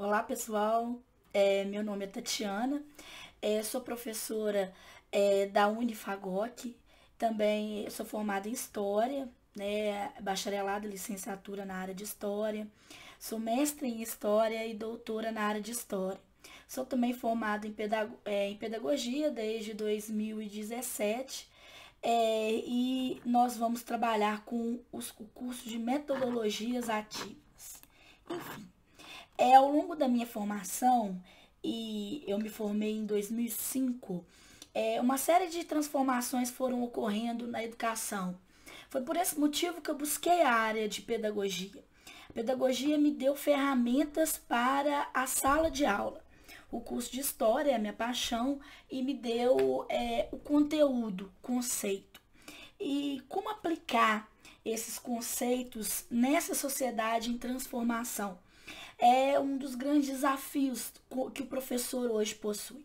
Olá, pessoal. Meu nome é Tatiana, sou professora da Unifagoc, também sou formada em História, né, bacharelado e licenciatura na área de História, sou mestre em História e doutora na área de História. Sou também formada em Pedagogia desde 2017, e nós vamos trabalhar com o curso de Metodologias Ativas. Enfim. Ao longo da minha formação, e eu me formei em 2005, uma série de transformações foram ocorrendo na educação. Foi por esse motivo que eu busquei a área de pedagogia. A pedagogia me deu ferramentas para a sala de aula. O curso de História é a minha paixão e me deu o conteúdo, conceito. E como aplicar esses conceitos nessa sociedade em transformação? É um dos grandes desafios que o professor hoje possui.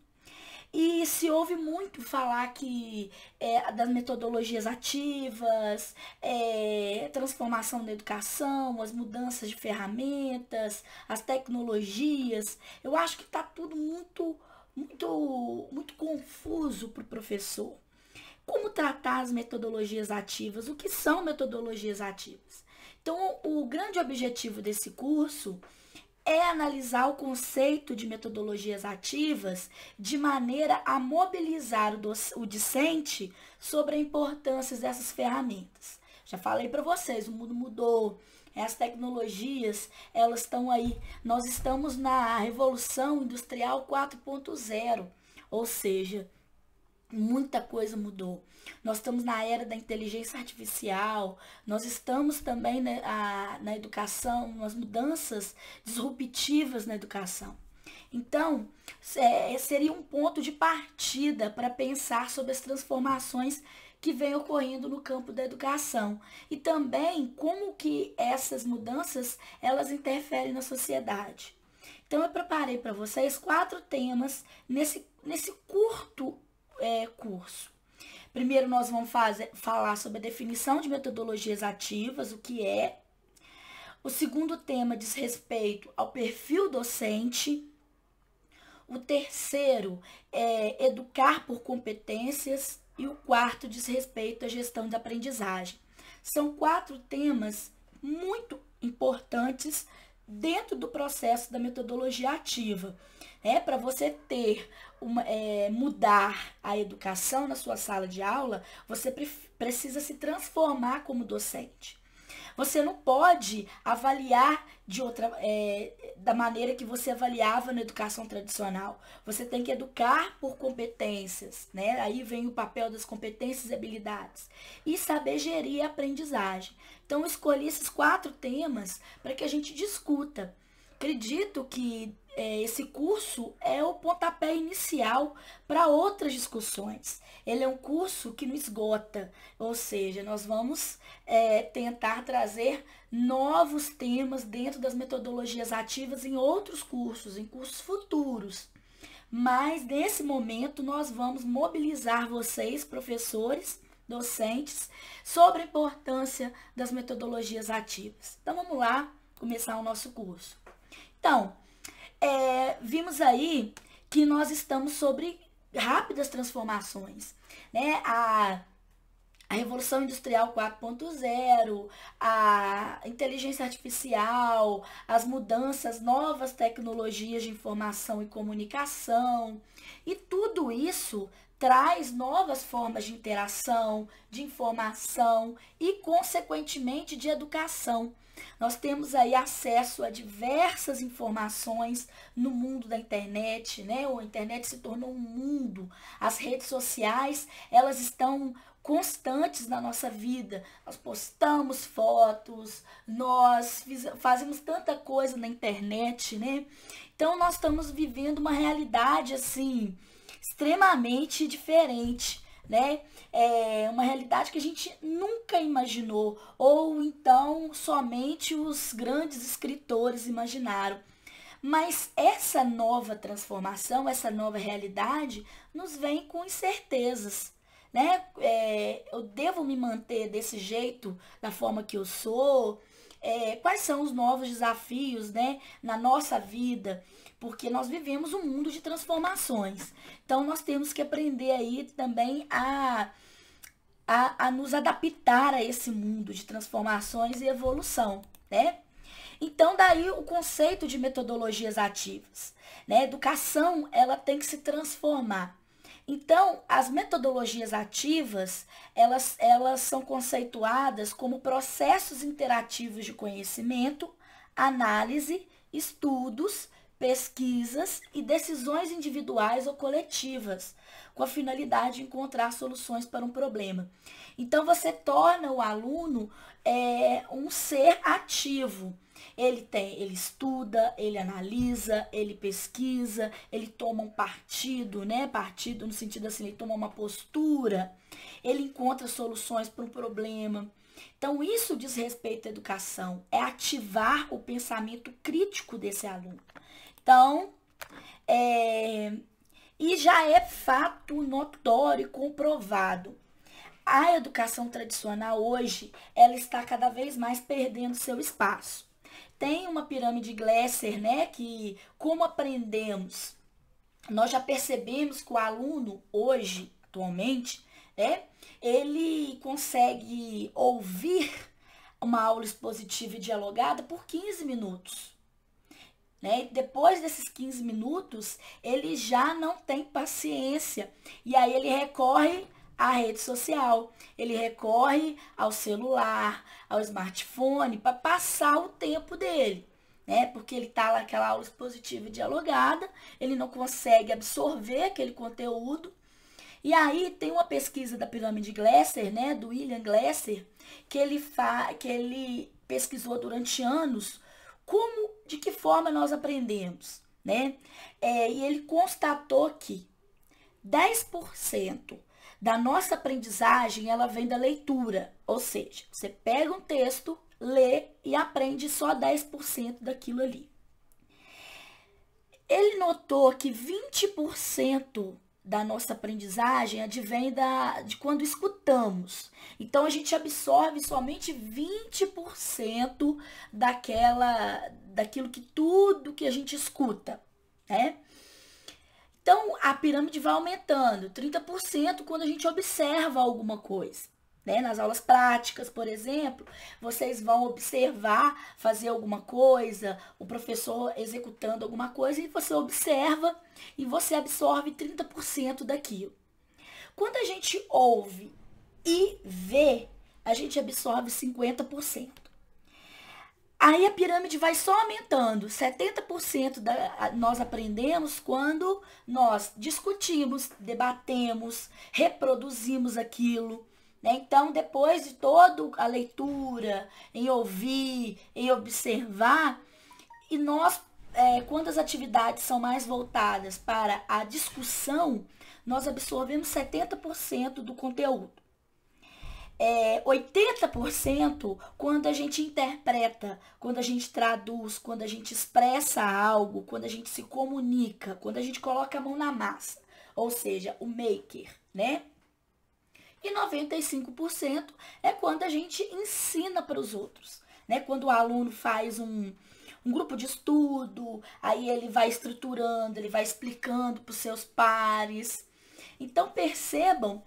E se ouve muito falar que das metodologias ativas, transformação da educação, as mudanças de ferramentas, as tecnologias. Eu acho que está tudo muito confuso para o professor. Como tratar as metodologias ativas? O que são metodologias ativas? Então, o grande objetivo desse curso é analisar o conceito de metodologias ativas de maneira a mobilizar o discente sobre a importância dessas ferramentas. Já falei para vocês, o mundo mudou, as tecnologias, elas estão aí. Nós estamos na Revolução Industrial 4.0, ou seja, muita coisa mudou. Nós estamos na era da inteligência artificial, nós estamos também na educação, nas mudanças disruptivas na educação. Então, seria um ponto de partida para pensar sobre as transformações que vêm ocorrendo no campo da educação e também como que essas mudanças elas interferem na sociedade. Então, eu preparei para vocês 4 temas nesse curto curso. Primeiro, nós vamos falar sobre a definição de metodologias ativas, o que é. O segundo tema diz respeito ao perfil docente. O terceiro é educar por competências. E o quarto diz respeito à gestão de aprendizagem. São 4 temas muito importantes dentro do processo da metodologia ativa. Para você mudar a educação na sua sala de aula, você precisa se transformar como docente. Você não pode avaliar da maneira que você avaliava na educação tradicional. Você tem que educar por competências, né? Aí vem o papel das competências e habilidades. E saber gerir a aprendizagem. Então, eu escolhi esses 4 temas para que a gente discuta. Acredito que esse curso é o pontapé inicial para outras discussões. Ele é um curso que não esgota, ou seja, nós vamos tentar trazer novos temas dentro das metodologias ativas em outros cursos, em cursos futuros. Mas nesse momento nós vamos mobilizar vocês, professores, docentes, sobre a importância das metodologias ativas. Então vamos lá começar o nosso curso. Então, vimos aí que nós estamos sobre rápidas transformações, né? A Revolução Industrial 4.0, a inteligência artificial, as mudanças, novas tecnologias de informação e comunicação, e tudo isso traz novas formas de interação, de informação e, consequentemente, de educação. Nós temos aí acesso a diversas informações no mundo da internet, né? A internet se tornou um mundo. As redes sociais, elas estão constantes na nossa vida. Nós postamos fotos, nós fazemos tanta coisa na internet, né? Então, nós estamos vivendo uma realidade, assim, extremamente diferente, né? É uma realidade que a gente nunca imaginou, ou então somente os grandes escritores imaginaram. Mas essa nova transformação, essa nova realidade, nos vem com incertezas, né? Eu devo me manter desse jeito, da forma que eu sou, quais são os novos desafios, né, na nossa vida, porque nós vivemos um mundo de transformações. Então, nós temos que aprender aí também a nos adaptar a esse mundo de transformações e evolução, né? Então, daí o conceito de metodologias ativas, né? A educação, ela tem que se transformar. Então, as metodologias ativas, elas são conceituadas como processos interativos de conhecimento, análise, estudos, pesquisas e decisões individuais ou coletivas, com a finalidade de encontrar soluções para um problema. Então, você torna o aluno um ser ativo. Ele estuda, ele analisa, ele pesquisa, ele toma um partido, né? Partido no sentido assim, ele toma uma postura, ele encontra soluções para um problema. Então, isso diz respeito à educação, é ativar o pensamento crítico desse aluno. Então, e já é fato notório e comprovado. A educação tradicional hoje, ela está cada vez mais perdendo seu espaço. Tem uma pirâmide Glasser, né, que como aprendemos, nós já percebemos que o aluno hoje, atualmente, né, ele consegue ouvir uma aula expositiva e dialogada por 15 minutos. Né? Depois desses 15 minutos, ele já não tem paciência. E aí ele recorre à rede social, ele recorre ao celular, ao smartphone, para passar o tempo dele. Né? Porque ele está lá naquela aula expositiva e dialogada, ele não consegue absorver aquele conteúdo. E aí tem uma pesquisa da pirâmide Glasser, né, do William Glasser, que ele pesquisou durante anos de que forma nós aprendemos, né? E ele constatou que 10% da nossa aprendizagem, ela vem da leitura, ou seja, você pega um texto, lê e aprende só 10% daquilo ali. Ele notou que 20% da nossa aprendizagem advém de quando escutamos. Então, a gente absorve somente 20% daquilo tudo que a gente escuta, né? Então, a pirâmide vai aumentando, 30% quando a gente observa alguma coisa. Né? Nas aulas práticas, por exemplo, vocês vão observar, fazer alguma coisa, o professor executando alguma coisa, e você observa e você absorve 30% daquilo. Quando a gente ouve e vê, a gente absorve 50%. Aí a pirâmide vai só aumentando. 70% nós aprendemos quando nós discutimos, debatemos, reproduzimos aquilo. Né? Então, depois de toda a leitura, em ouvir, em observar, e nós, quando as atividades são mais voltadas para a discussão, nós absorvemos 70% do conteúdo. 80% quando a gente interpreta, quando a gente traduz, quando a gente expressa algo, quando a gente se comunica, quando a gente coloca a mão na massa, ou seja, o maker, né? E 95% é quando a gente ensina para os outros, né? Quando o aluno faz um grupo de estudo, aí ele vai estruturando, ele vai explicando para os seus pares. Então, percebam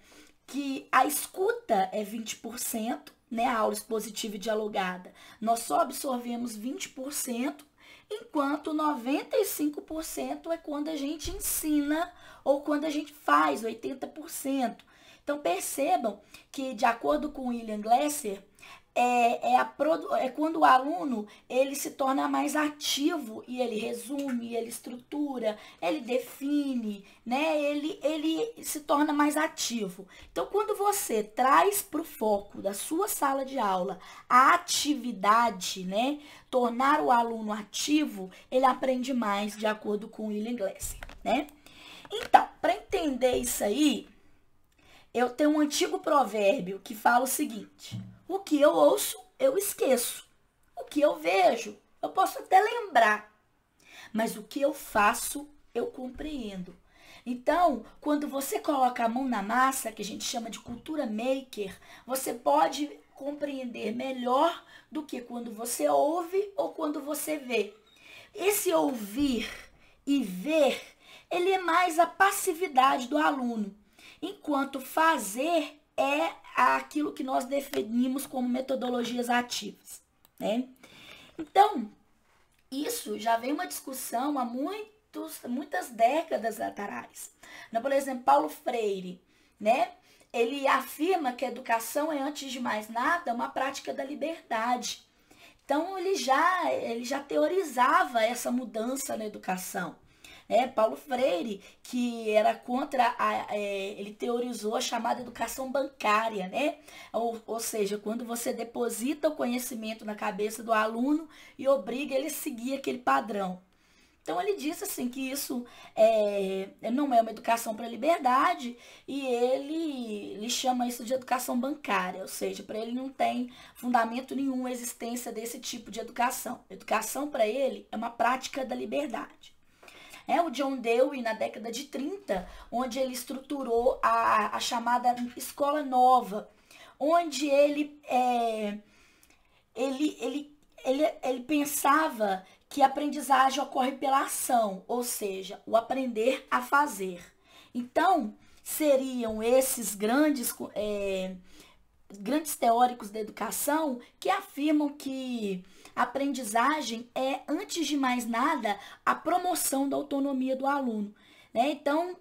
que a escuta é 20%, né? A aula expositiva e dialogada. Nós só absorvemos 20%, enquanto 95% é quando a gente ensina ou quando a gente faz, 80%. Então, percebam que, de acordo com William Glasser, é quando o aluno ele se torna mais ativo e ele resume, ele estrutura, ele define, né? Ele se torna mais ativo. Então, quando você traz para o foco da sua sala de aula a atividade, né? Tornar o aluno ativo, ele aprende mais, de acordo com William Glasser, né? Então, para entender isso aí, eu tenho um antigo provérbio que fala o seguinte: o que eu ouço, eu esqueço. O que eu vejo, eu posso até lembrar. Mas o que eu faço, eu compreendo. Então, quando você coloca a mão na massa, que a gente chama de cultura maker, você pode compreender melhor do que quando você ouve ou quando você vê. Esse ouvir e ver, ele é mais a passividade do aluno, enquanto fazer é aquilo que nós definimos como metodologias ativas, né? Então, isso já vem uma discussão há muitas décadas atrás. Por exemplo, Paulo Freire, né? Ele afirma que a educação é, antes de mais nada, uma prática da liberdade. Então, ele já teorizava essa mudança na educação. Paulo Freire, que era contra, ele teorizou a chamada educação bancária, né? Ou seja, quando você deposita o conhecimento na cabeça do aluno e obriga ele a seguir aquele padrão. Então, ele disse assim que isso não é uma educação para a liberdade e ele chama isso de educação bancária, ou seja, para ele não tem fundamento nenhum a existência desse tipo de educação. Educação para ele é uma prática da liberdade. O John Dewey, na década de 30, onde ele estruturou a chamada Escola Nova, onde ele pensava que a aprendizagem ocorre pela ação, ou seja, o aprender a fazer. Então, seriam esses grandes teóricos da educação que afirmam que a aprendizagem é, antes de mais nada, a promoção da autonomia do aluno, né? Então,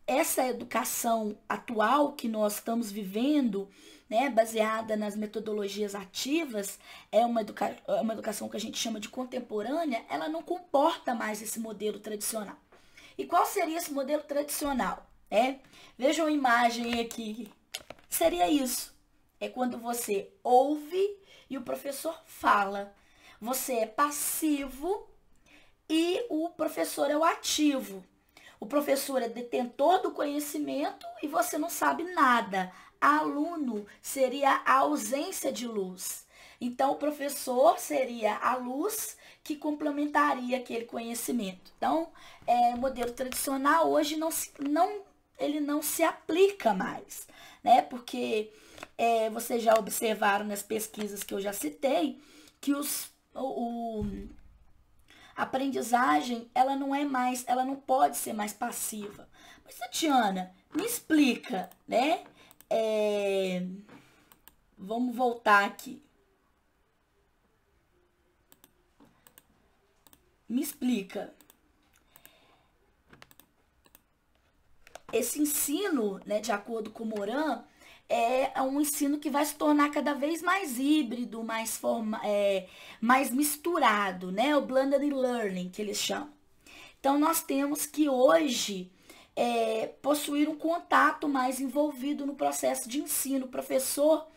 essa educação atual que nós estamos vivendo, né, baseada nas metodologias ativas, é uma educação que a gente chama de contemporânea, ela não comporta mais esse modelo tradicional. E qual seria esse modelo tradicional? Vejam a imagem aqui. Seria isso. É quando você ouve e o professor fala. Você é passivo e o professor é o ativo. O professor é detentor do conhecimento e você não sabe nada. Aluno seria a ausência de luz. Então, o professor seria a luz que complementaria aquele conhecimento. Então, o modelo tradicional hoje ele não se aplica mais, né? Porque vocês já observaram nas pesquisas que eu já citei que a aprendizagem, ela não pode ser mais passiva. Mas, Tatiana, me explica, né? Vamos voltar aqui. Me explica. Esse ensino, né, de acordo com Morin, é um ensino que vai se tornar cada vez mais híbrido, mais misturado, né? O blended learning, que eles chamam. Então, nós temos que hoje possuir um contato mais envolvido no processo de ensino. O professor,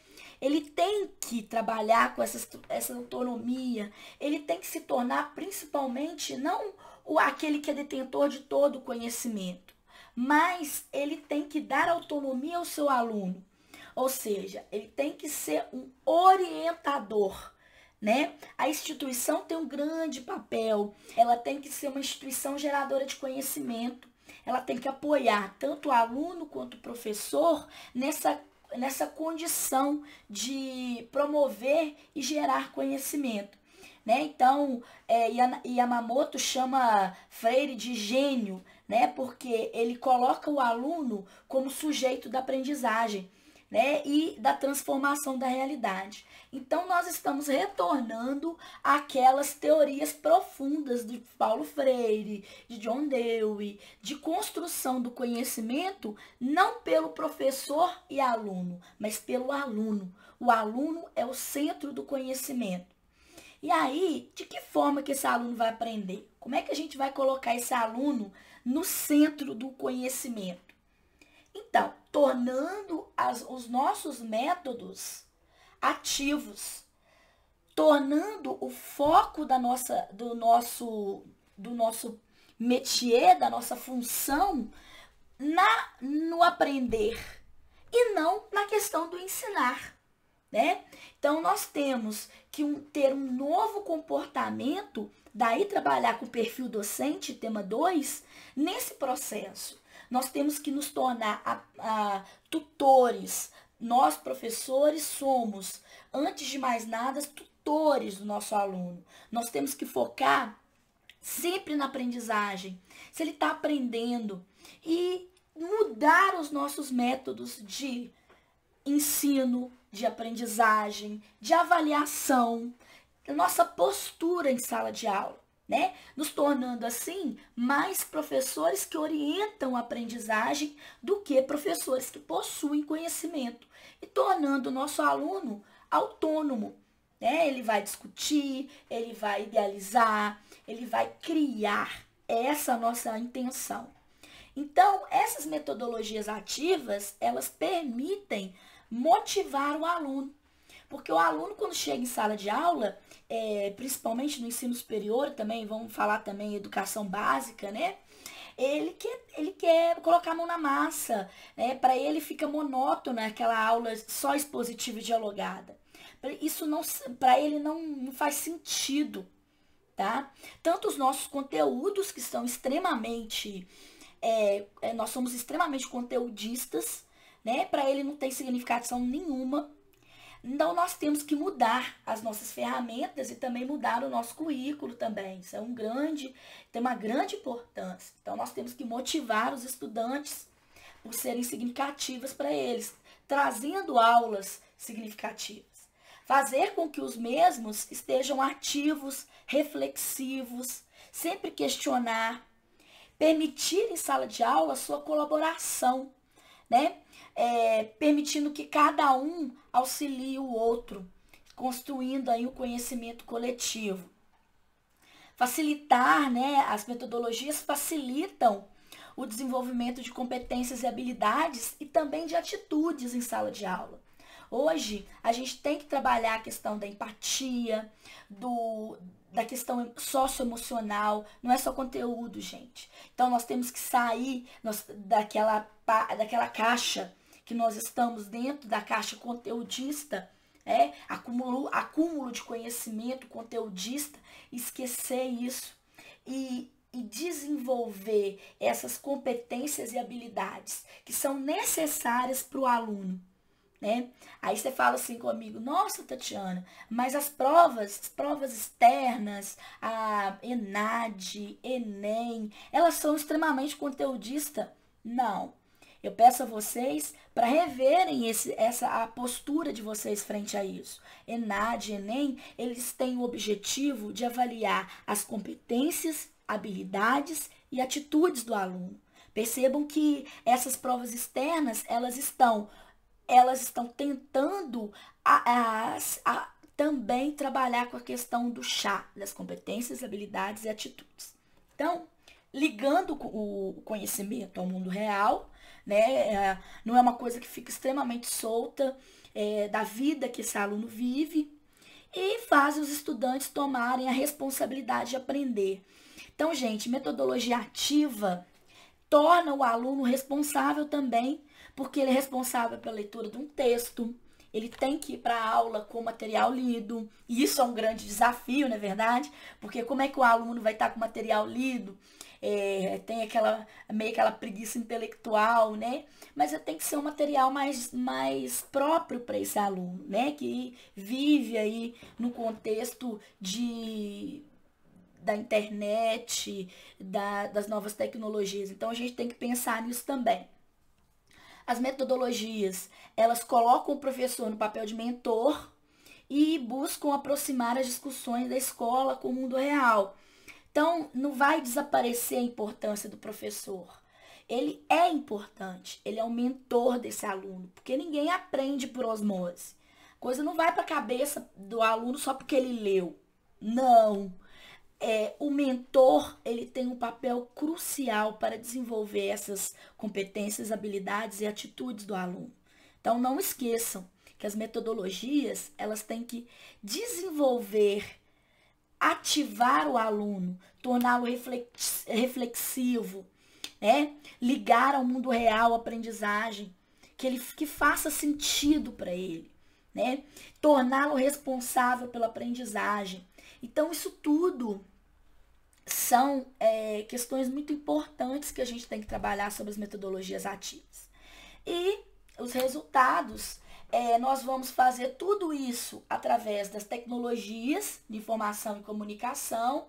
ele tem que trabalhar com essa autonomia, ele tem que se tornar principalmente não aquele que é detentor de todo o conhecimento, mas ele tem que dar autonomia ao seu aluno. Ou seja, ele tem que ser um orientador, né? A instituição tem um grande papel, ela tem que ser uma instituição geradora de conhecimento, ela tem que apoiar tanto o aluno quanto o professor nessa condição de promover e gerar conhecimento, né? Então, Yamamoto chama Freire de gênio, né? Porque ele coloca o aluno como sujeito da aprendizagem, né, e da transformação da realidade. Então, nós estamos retornando àquelas teorias profundas de Paulo Freire, de John Dewey, de construção do conhecimento, não pelo professor e aluno, mas pelo aluno. O aluno é o centro do conhecimento. E aí, de que forma que esse aluno vai aprender? Como é que a gente vai colocar esse aluno no centro do conhecimento? Então, tornando os nossos métodos ativos, tornando o foco do nosso métier, da nossa função, no aprender e não na questão do ensinar, né? Então, nós temos que ter um novo comportamento, daí trabalhar com o perfil docente, tema 2, nesse processo. Nós temos que nos tornar tutores nós, professores, somos, antes de mais nada, tutores do nosso aluno. Nós temos que focar sempre na aprendizagem, se ele está aprendendo, e mudar os nossos métodos de ensino, de aprendizagem, de avaliação, a nossa postura em sala de aula, né? Nos tornando assim mais professores que orientam a aprendizagem do que professores que possuem conhecimento, e tornando o nosso aluno autônomo, né? Ele vai discutir, ele vai idealizar, ele vai criar. Essa é a nossa intenção. Então, essas metodologias ativas, elas permitem motivar o aluno. Porque o aluno, quando chega em sala de aula, principalmente no ensino superior, também, vamos falar também educação básica, né? Ele quer colocar a mão na massa, né? Para ele fica monótona aquela aula só expositiva e dialogada. Isso não, para ele não faz sentido, tá? Tanto os nossos conteúdos, que são extremamente, nós somos extremamente conteudistas, né? Para ele não tem significação nenhuma. Então, nós temos que mudar as nossas ferramentas e também mudar o nosso currículo também. Isso tem uma grande importância. Então, nós temos que motivar os estudantes por serem significativas para eles, trazendo aulas significativas. Fazer com que os mesmos estejam ativos, reflexivos, sempre questionar, permitir em sala de aula a sua colaboração, né? Permitindo que cada um auxilie o outro, construindo aí o conhecimento coletivo. Facilitar, né? As metodologias facilitam o desenvolvimento de competências e habilidades e também de atitudes em sala de aula. Hoje, a gente tem que trabalhar a questão da empatia, da questão socioemocional, não é só conteúdo, gente. Então, nós temos que sair daquela caixa que nós estamos dentro, da caixa conteudista, acúmulo de conhecimento conteudista, esquecer isso e desenvolver essas competências e habilidades que são necessárias para o aluno. Né? Aí você fala assim comigo, nossa, Tatiana, mas as provas externas, a ENAD, ENEM, elas são extremamente conteudistas? Não. Eu peço a vocês para reverem a postura de vocês frente a isso. ENAD, ENEM, eles têm o objetivo de avaliar as competências, habilidades e atitudes do aluno. Percebam que essas provas externas, elas estão tentando também trabalhar com a questão do chá, das competências, habilidades e atitudes. Então, ligando o conhecimento ao mundo real, né? Não é uma coisa que fica extremamente solta da vida que esse aluno vive, e faz os estudantes tomarem a responsabilidade de aprender. Então, gente, metodologia ativa torna o aluno responsável também, porque ele é responsável pela leitura de um texto, ele tem que ir para a aula com o material lido, e isso é um grande desafio, não é verdade? Porque como é que o aluno vai estar com o material lido? Tem meio aquela preguiça intelectual, né? Mas tem que ser um material mais próprio para esse aluno, né? Que vive aí no contexto da internet, das novas tecnologias. Então, a gente tem que pensar nisso também. As metodologias, elas colocam o professor no papel de mentor e buscam aproximar as discussões da escola com o mundo real. Então, não vai desaparecer a importância do professor. Ele é importante, ele é o mentor desse aluno, porque ninguém aprende por osmose. A coisa não vai para a cabeça do aluno só porque ele leu. Não. O mentor, ele tem um papel crucial para desenvolver essas competências, habilidades e atitudes do aluno. Então, não esqueçam que as metodologias, elas têm que desenvolver, ativar o aluno, torná-lo reflexivo, né? Ligar ao mundo real a aprendizagem, que faça sentido para ele, né? Torná-lo responsável pela aprendizagem. Então, isso tudo são questões muito importantes que a gente tem que trabalhar sobre as metodologias ativas. E os resultados, nós vamos fazer tudo isso através das tecnologias de informação e comunicação,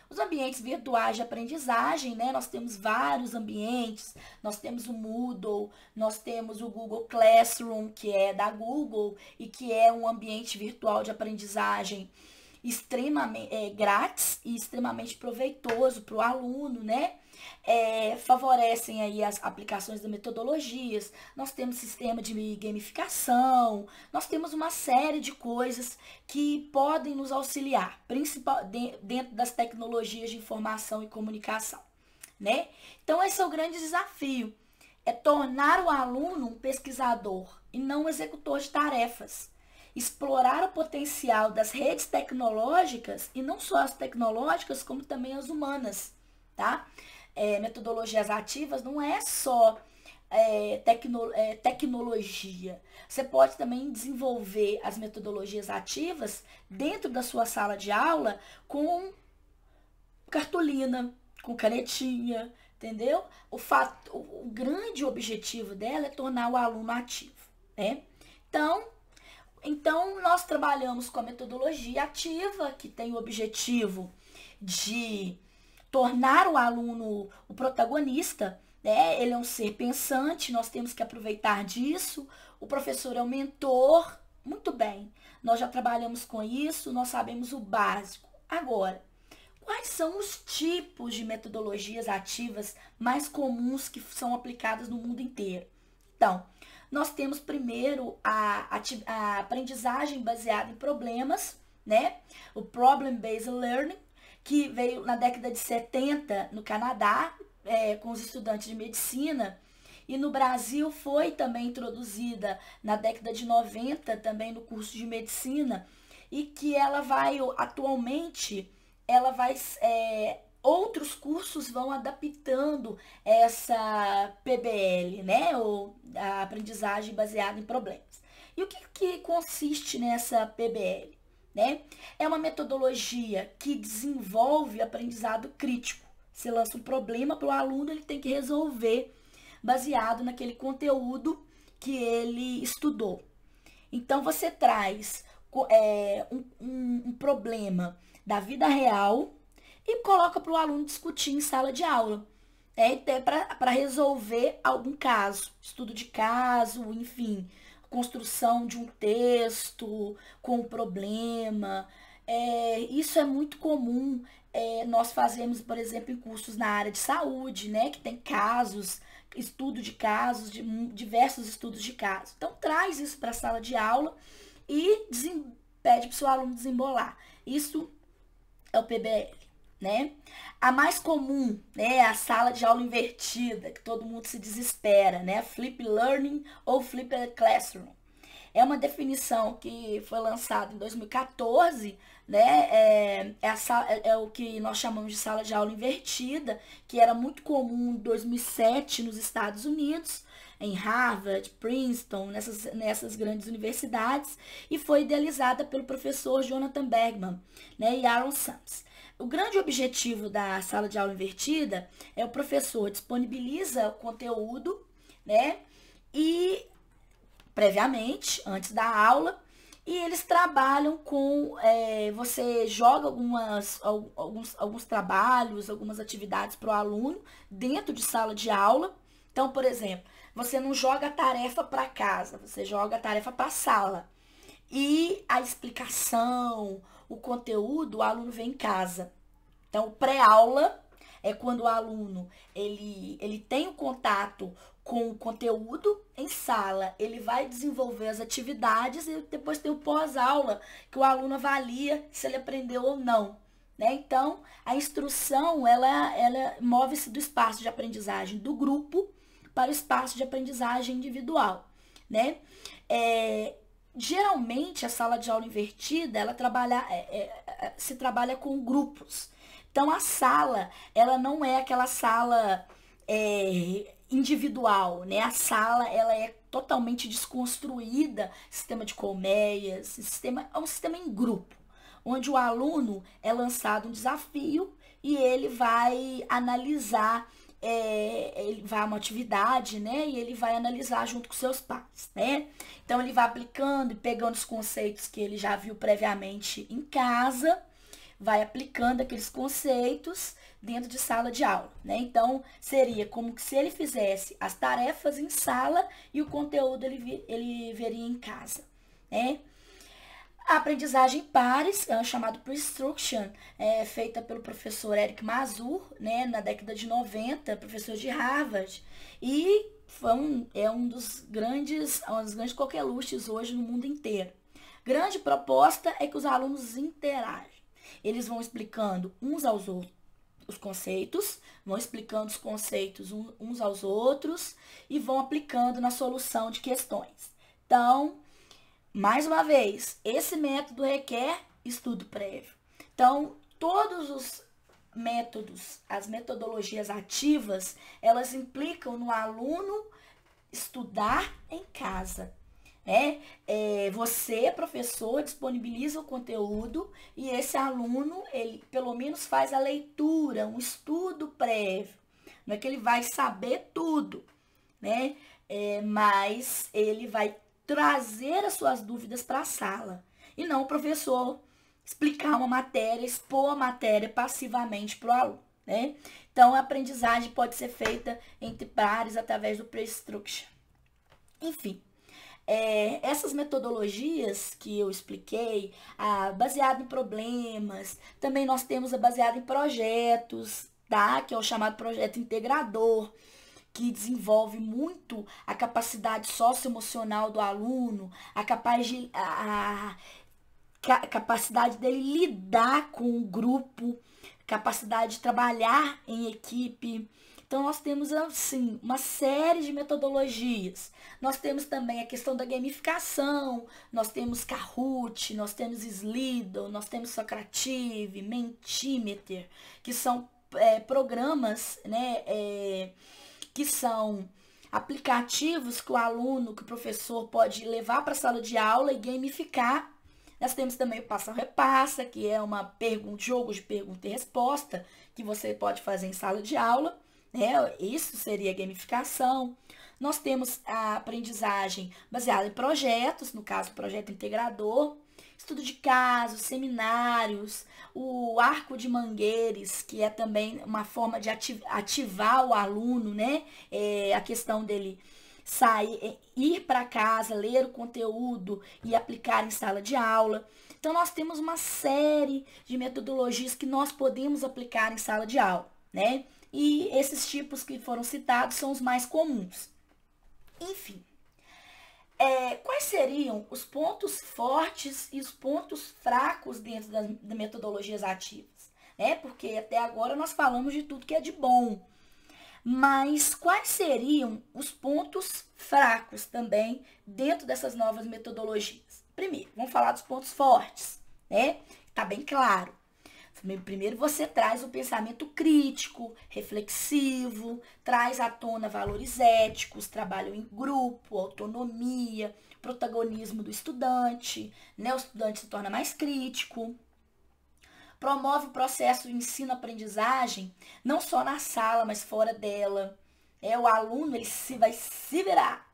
os ambientes virtuais de aprendizagem, né? Nós temos vários ambientes, nós temos o Moodle, nós temos o Google Classroom, que é da Google e que é um ambiente virtual de aprendizagem extremamente grátis e extremamente proveitoso para o aluno, né? Favorecem aí as aplicações das metodologias, nós temos sistema de gamificação, nós temos uma série de coisas que podem nos auxiliar, dentro das tecnologias de informação e comunicação, né? Então esse é o grande desafio, é tornar o aluno um pesquisador e não um executor de tarefas. Explorar o potencial das redes tecnológicas, e não só as tecnológicas, como também as humanas, tá? Metodologias ativas não é só tecnologia. Você pode também desenvolver as metodologias ativas dentro da sua sala de aula com cartolina, com canetinha, entendeu? O grande objetivo dela é tornar o aluno ativo, né? Então, nós trabalhamos com a metodologia ativa, que tem o objetivo de tornar o aluno o protagonista, né? Ele é um ser pensante, nós temos que aproveitar disso. O professor é o mentor, muito bem. Nós já trabalhamos com isso, nós sabemos o básico. Agora, quais são os tipos de metodologias ativas mais comuns que são aplicadas no mundo inteiro? Então, nós temos primeiro a aprendizagem baseada em problemas, né? O Problem-Based Learning, que veio na década de 70 no Canadá, com os estudantes de medicina, e no Brasil foi também introduzida na década de 90 também no curso de medicina, e que ela vai, atualmente, outros cursos vão adaptando essa PBL, né? Ou a aprendizagem baseada em problemas. E o que consiste nessa PBL? Né? É uma metodologia que desenvolve aprendizado crítico. Você lança um problema para o aluno, ele tem que resolver baseado naquele conteúdo que ele estudou. Então, você traz um problema da vida real e coloca para o aluno discutir em sala de aula. Até para resolver algum caso, estudo de caso, enfim, construção de um texto com um problema. Isso é muito comum. Nós fazemos, por exemplo, em cursos na área de saúde, né, que tem casos, estudo de casos, diversos estudos de casos. Então, traz isso para a sala de aula e pede para o seu aluno desembolar. Isso é o PBL. Né? A mais comum, né, é a sala de aula invertida, que todo mundo se desespera, né? Flip Learning ou Flipped Classroom. É uma definição que foi lançada em 2014, né? É o que nós chamamos de sala de aula invertida, que era muito comum em 2007 nos Estados Unidos, em Harvard, Princeton, nessas grandes universidades, e foi idealizada pelo professor Jonathan Bergman, né, e Aaron Sams. O grande objetivo da sala de aula invertida é o professor disponibiliza o conteúdo, né? E previamente, antes da aula, e eles trabalham com, você joga alguns trabalhos, algumas atividades para o aluno dentro de sala de aula. Então, por exemplo, você não joga a tarefa para casa, você joga a tarefa para a sala. E a explicação, o conteúdo, o aluno vem em casa. Então, o pré-aula é quando o aluno ele tem o contato com o conteúdo em sala, ele vai desenvolver as atividades e depois tem o pós-aula, que o aluno avalia se ele aprendeu ou não. Né? Então, a instrução, ela move-se do espaço de aprendizagem do grupo para o espaço de aprendizagem individual. Né? Geralmente, a sala de aula invertida, ela se trabalha com grupos. Então, a sala, ela não é aquela sala individual, né? A sala, ela é totalmente desconstruída, sistema de colmeias, é um sistema em grupo, onde o aluno é lançado um desafio e ele vai analisar ele vai a uma atividade, né? E ele vai analisar junto com seus pais, né? Então, ele vai aplicando e pegando os conceitos que ele já viu previamente em casa, vai aplicando aqueles conceitos dentro de sala de aula, né? Então, seria como se ele fizesse as tarefas em sala e o conteúdo ele veria em casa, né? A aprendizagem pares, chamado pre-instruction, é feita pelo professor Eric Mazur, né, na década de 90, professor de Harvard, e é uma das grandes coqueluches hoje no mundo inteiro. Grande proposta é que os alunos interagem. Eles vão explicando uns aos outros os conceitos, vão explicando os conceitos uns aos outros e vão aplicando na solução de questões. Então, mais uma vez, esse método requer estudo prévio. Então, todos os métodos, as metodologias ativas, elas implicam no aluno estudar em casa. Você, professor, disponibiliza o conteúdo e esse aluno, ele pelo menos faz a leitura, um estudo prévio. Não é que ele vai saber tudo, né? Mas ele vai trazer as suas dúvidas para a sala. E não o professor explicar uma matéria, expor a matéria passivamente para o aluno, né? Então, a aprendizagem pode ser feita entre pares através do pre-instruction. Enfim, essas metodologias que eu expliquei, baseado em problemas, também nós temos a baseada em projetos, tá? Que é o chamado projeto integrador, que desenvolve muito a capacidade socioemocional do aluno, a capacidade dele lidar com o grupo, capacidade de trabalhar em equipe. Então, nós temos, assim, uma série de metodologias. Nós temos também a questão da gamificação, nós temos Kahoot, nós temos Slido, nós temos Socrative, Mentimeter, que são programas, né, que são aplicativos que o aluno, que o professor pode levar para a sala de aula e gamificar. Nós temos também o Passa-Repassa, que é jogo de pergunta e resposta, que você pode fazer em sala de aula, né? Isso seria gamificação. Nós temos a aprendizagem baseada em projetos, no caso, projeto integrador, estudo de casos, seminários, o arco de Mangueiras, que é também uma forma de ativar o aluno, né? A questão dele ir para casa, ler o conteúdo e aplicar em sala de aula. Então, nós temos uma série de metodologias que nós podemos aplicar em sala de aula, né? E esses tipos que foram citados são os mais comuns. Enfim, quais seriam os pontos fortes e os pontos fracos dentro das metodologias ativas? Porque até agora nós falamos de tudo que é de bom. Mas quais seriam os pontos fracos também dentro dessas novas metodologias? Primeiro, vamos falar dos pontos fortes, né? Tá bem claro. Primeiro você traz o pensamento crítico, reflexivo, traz à tona valores éticos, trabalho em grupo, autonomia, protagonismo do estudante, né? O estudante se torna mais crítico. Promove o processo de ensino-aprendizagem, não só na sala, mas fora dela. O aluno ele vai se virar.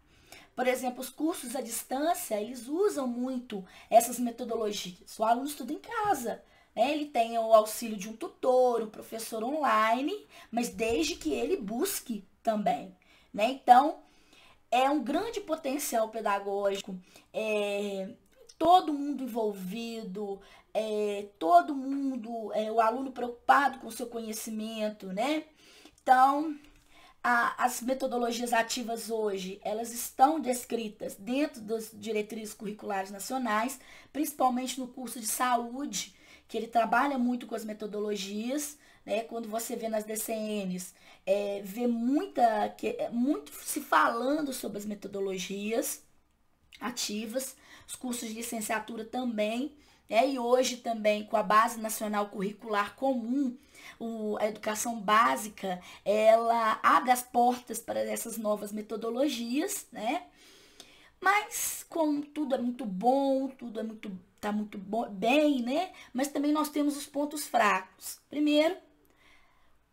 Por exemplo, os cursos à distância, eles usam muito essas metodologias. O aluno estuda em casa, né? Ele tem o auxílio de um tutor, um professor online, mas desde que ele busque também, né? Então, é um grande potencial pedagógico, todo mundo envolvido, todo mundo, o aluno preocupado com o seu conhecimento, né? Então, as metodologias ativas hoje, elas estão descritas dentro das diretrizes curriculares nacionais, principalmente no curso de saúde, que ele trabalha muito com as metodologias, né? Quando você vê nas DCNs, vê muito se falando sobre as metodologias ativas, os cursos de licenciatura também, e hoje também com a Base Nacional Curricular Comum, a educação básica, ela abre as portas para essas novas metodologias, né? Mas como tudo é muito bom, tá muito bem, né? Mas também nós temos os pontos fracos. Primeiro,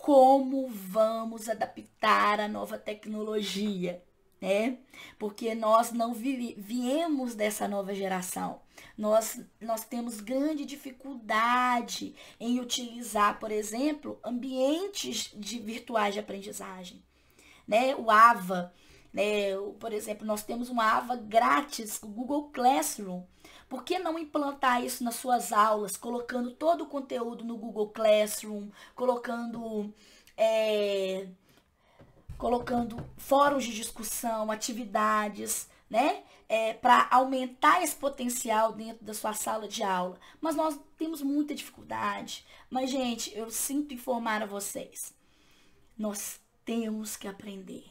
como vamos adaptar a nova tecnologia, né? Porque nós não viemos dessa nova geração. Nós temos grande dificuldade em utilizar, por exemplo, ambientes virtuais de aprendizagem, né? O AVA, né? Por exemplo, nós temos um AVA grátis, o Google Classroom. Por que não implantar isso nas suas aulas, colocando todo o conteúdo no Google Classroom, colocando fóruns de discussão, atividades, né? Para aumentar esse potencial dentro da sua sala de aula. Mas nós temos muita dificuldade. Mas, gente, eu sinto informar a vocês. Nós temos que aprender.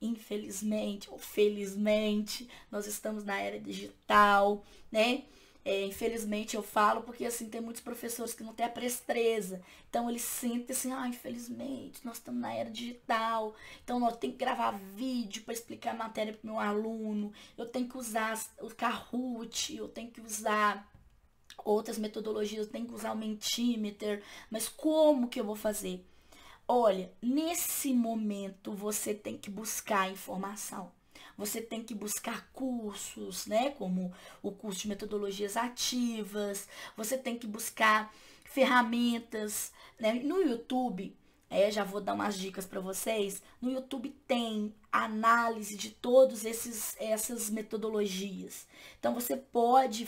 Infelizmente ou felizmente, nós estamos na era digital, né? Infelizmente eu falo porque assim tem muitos professores que não têm a presteza. Então eles sentem assim, infelizmente, nós estamos na era digital. Então nós temos que gravar vídeo para explicar a matéria para o meu aluno. Eu tenho que usar o Kahoot, eu tenho que usar outras metodologias, eu tenho que usar o Mentimeter. Mas como que eu vou fazer? Olha, nesse momento você tem que buscar informação. Você tem que buscar cursos, né? Como o curso de metodologias ativas. Você tem que buscar ferramentas, né? No YouTube, já vou dar umas dicas para vocês. No YouTube tem análise de todas essas metodologias. Então você pode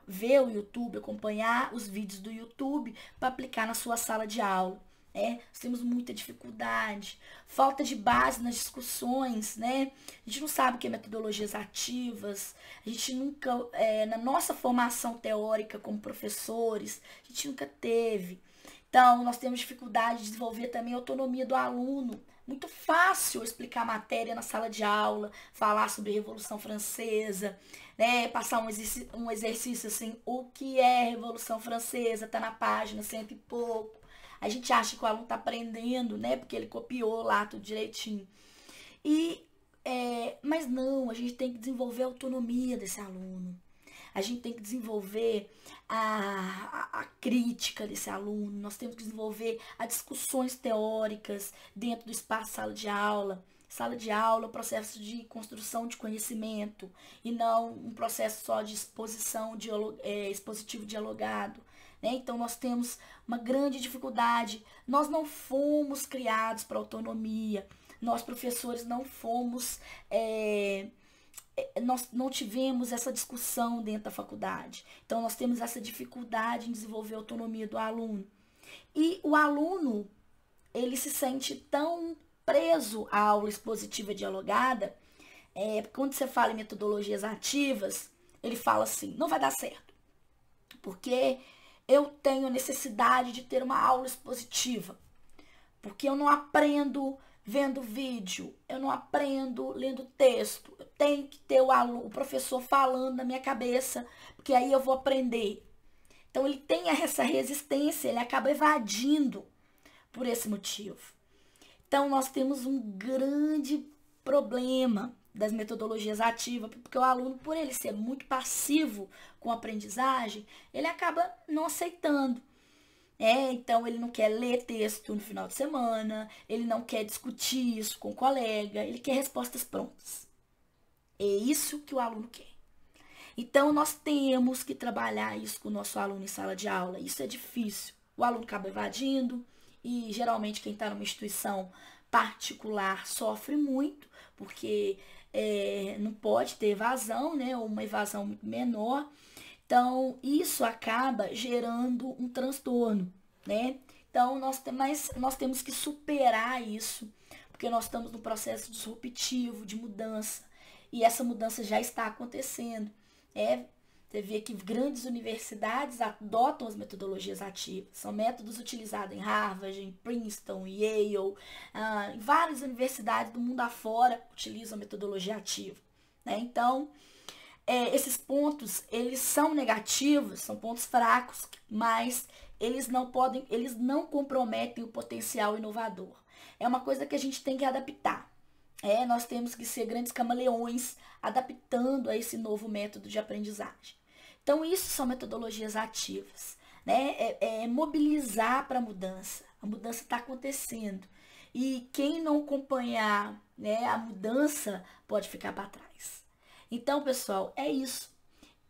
ver o YouTube, acompanhar os vídeos do YouTube para aplicar na sua sala de aula. Nós temos muita dificuldade, falta de base nas discussões, né? A gente não sabe o que é metodologias ativas, a gente nunca, na nossa formação teórica como professores, a gente nunca teve. Então, nós temos dificuldade de desenvolver também a autonomia do aluno. Muito fácil explicar a matéria na sala de aula, falar sobre a Revolução Francesa, né? Passar um exercício assim, o que é Revolução Francesa, tá na página cento e pouco. A gente acha que o aluno está aprendendo, né? Porque ele copiou lá tudo direitinho. Mas não, a gente tem que desenvolver a autonomia desse aluno. A gente tem que desenvolver a crítica desse aluno. Nós temos que desenvolver as discussões teóricas dentro do espaço sala de aula. Sala de aula é um processo de construção de conhecimento e não um processo só de expositivo dialogado. Então, nós temos uma grande dificuldade. Nós não fomos criados para autonomia. Nós, professores, não fomos... nós não tivemos essa discussão dentro da faculdade. Então, nós temos essa dificuldade em desenvolver a autonomia do aluno. E o aluno, ele se sente tão preso à aula expositiva dialogada. Quando você fala em metodologias ativas, ele fala assim, não vai dar certo. Porque... eu tenho necessidade de ter uma aula expositiva, porque eu não aprendo vendo vídeo, eu não aprendo lendo texto, eu tenho que ter o professor falando na minha cabeça, porque aí eu vou aprender. Então ele tem essa resistência, ele acaba evadindo por esse motivo. Então nós temos um grande problema das metodologias ativas, porque o aluno, por ele ser muito passivo com a aprendizagem, ele acaba não aceitando. Então, ele não quer ler texto no final de semana, ele não quer discutir isso com o colega, ele quer respostas prontas. É isso que o aluno quer. Então, nós temos que trabalhar isso com o nosso aluno em sala de aula. Isso é difícil. O aluno acaba evadindo e, geralmente, quem está numa instituição particular sofre muito, porque... não pode ter evasão, né? Ou uma evasão muito menor. Então, isso acaba gerando um transtorno, né? Então, nós temos que superar isso, porque nós estamos num processo disruptivo, de mudança. E essa mudança já está acontecendo. Você vê que grandes universidades adotam as metodologias ativas. São métodos utilizados em Harvard, em Princeton, Yale, em várias universidades do mundo afora utilizam a metodologia ativa. Então, esses pontos, eles são negativos, são pontos fracos, mas eles não comprometem o potencial inovador. É uma coisa que a gente tem que adaptar. Nós temos que ser grandes camaleões, adaptando a esse novo método de aprendizagem. Então, isso são metodologias ativas. né? É mobilizar para a mudança. A mudança está acontecendo. E quem não acompanhar, né, a mudança pode ficar para trás. Então, pessoal, é isso.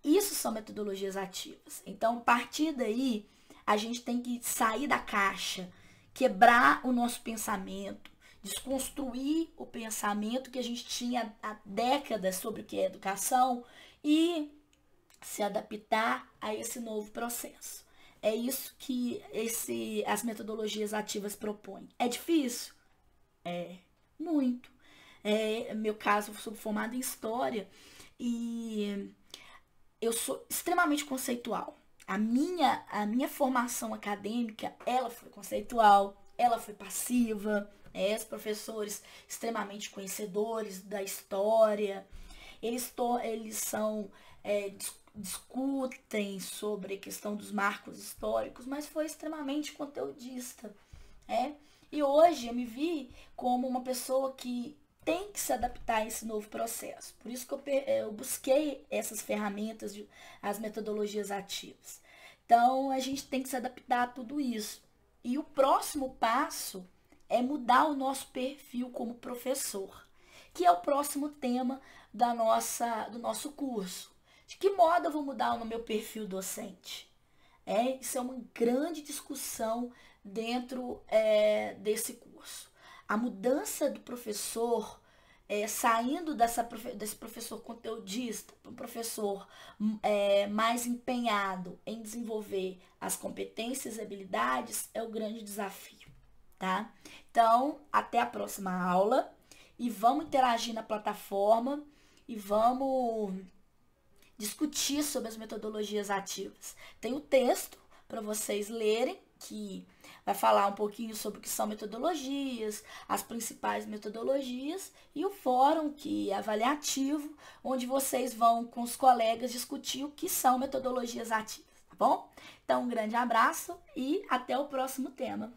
Isso são metodologias ativas. Então, a partir daí, a gente tem que sair da caixa, quebrar o nosso pensamento, desconstruir o pensamento que a gente tinha há décadas sobre o que é educação e se adaptar a esse novo processo. É isso que as metodologias ativas propõem. É difícil? É, muito. Meu caso, eu sou formada em História e eu sou extremamente conceitual. A minha formação acadêmica, ela foi conceitual, ela foi passiva, os professores extremamente conhecedores da história, eles são, discutem sobre a questão dos marcos históricos, mas foi extremamente conteudista, E hoje eu me vi como uma pessoa que tem que se adaptar a esse novo processo. Por isso que eu busquei essas ferramentas, as metodologias ativas. Então, a gente tem que se adaptar a tudo isso. E o próximo passo é mudar o nosso perfil como professor, que é o próximo tema do nosso curso. De que modo eu vou mudar o meu perfil docente? Isso é uma grande discussão dentro desse curso. A mudança do professor, saindo desse professor conteudista para um professor mais empenhado em desenvolver as competências e habilidades, é o grande desafio, tá? Então, até a próxima aula e vamos interagir na plataforma e vamos discutir sobre as metodologias ativas. Tem o texto para vocês lerem, que vai falar um pouquinho sobre o que são metodologias, as principais metodologias, e o fórum, que é avaliativo, onde vocês vão com os colegas discutir o que são metodologias ativas, tá bom? Então, um grande abraço e até o próximo tema.